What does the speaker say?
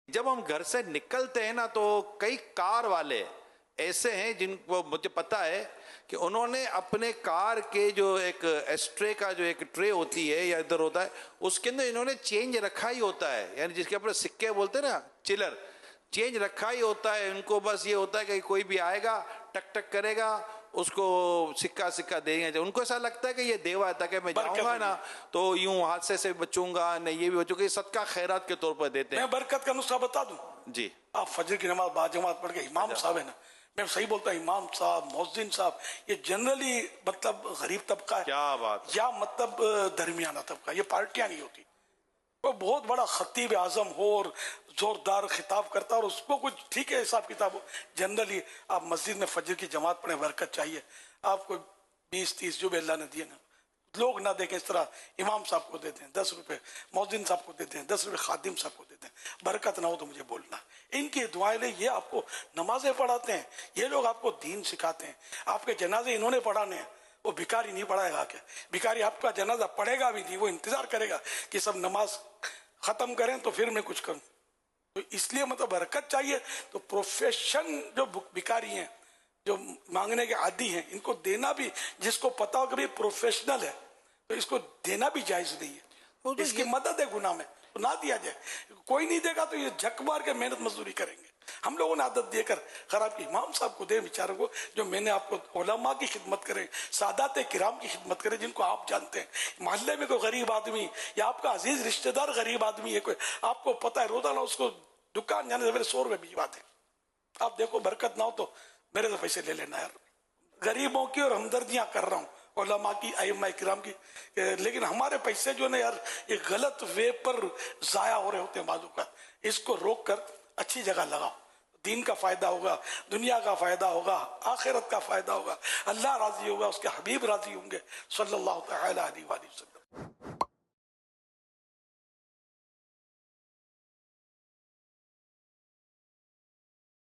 जब हम घर से निकलते हैं ना तो कई कार वाले ऐसे हैं जिनको मुझे पता है कि उन्होंने अपने कार के जो एक एस्ट्रे का जो एक ट्रे होती है या इधर होता है उसके अंदर इन्होंने चेंज रखा ही होता है, यानी जिसके ऊपर सिक्के बोलते हैं ना, चिलर, चेंज रखा ही होता है। उनको बस ये होता है कि कोई भी आएगा टक टक करेगा उसको सिक्का सिक्का देंगे। उनको ऐसा लगता है कि ये देवा है ताकि मैं जाऊंगा ना तो यूं हादसे से बचूंगा, नहीं ये भी बचूंगा, सदका खैरात के तौर पर देते हैं। मैं बरकत का नुस्खा बता दूं जी। आप फजर की नमाज बाजमात पढ़ के, इमाम साहब है ना, मैं सही बोलता हूँ, इमाम साहब मुअज्जिन साहब ये जनरली मतलब गरीब तबका है, क्या बात, या मतलब दरमियाना तबका, ये पार्टियां नहीं होती। वो बहुत बड़ा खतीब आजम हो और जोरदार खिताब करता और उसको कुछ ठीक है हिसाब किताब हो, जनरली आप मस्जिद में फजर की जमात पढ़े, बरकत चाहिए आपको। 20-30 जो भी अल्लाह ने दिए ना, लोग ना देखें इस तरह, इमाम साहब को देते हैं 10 रुपए, मौजिन साहब को देते हैं 10 रुपए, खादिम साहब को देते हैं। बरकत ना हो तो मुझे बोलना। इनकी दुआएं ले, ये आपको नमाजें पढ़ाते हैं, ये लोग आपको दीन सिखाते हैं। आपके जनाजे इन्होंने पढ़ाने हैं, वो भिखारी नहीं पढ़ाएगा क्या? भिखारी आपका जनाजा पढ़ेगा भी नहीं, वो इंतजार करेगा कि सब नमाज खत्म करें तो फिर मैं कुछ करूं। तो इसलिए मतलब बरकत चाहिए तो प्रोफेशन जो भिखारी हैं, जो मांगने के आदी हैं, इनको देना भी, जिसको पता हो कि भाई प्रोफेशनल है तो इसको देना भी जायज नहीं है, तो इसकी मदद है गुनाह में, तो ना दिया जाए। कोई नहीं देगा तो ये झक मार के मेहनत मजदूरी करेंगे। हम लोगों ने आदत देकर खराब की। इमाम साहब को दे बेचारों को, जो मैंने आपको उलमा की खिदमत करे, सादात किराम की खिदमत करे, जिनको आप जानते हैं। मोहल्ले में कोई गरीब आदमी या आपका अजीज रिश्तेदार गरीब आदमी है, कोई आपको पता है, रोजाना उसको दुकान जाने से पहले 100 रुपए भिजवा दें। आप देखो बरकत ना हो तो मेरे से पैसे ले लेना यार। गरीबों की और हमदर्दियां कर रहा हूँ, उलमा की, अइम्मा किराम की, लेकिन हमारे पैसे जो है यार ये गलत वे पर जाया हो रहे होते हैं बाजू का। इसको रोक कर अच्छी जगह लगाओ, दीन का फायदा होगा, दुनिया का फायदा होगा, आखिरत का फायदा होगा, अल्लाह राजी होगा, उसके हबीब राजी होंगे सल्लल्लाहु अलैहि वसल्लम।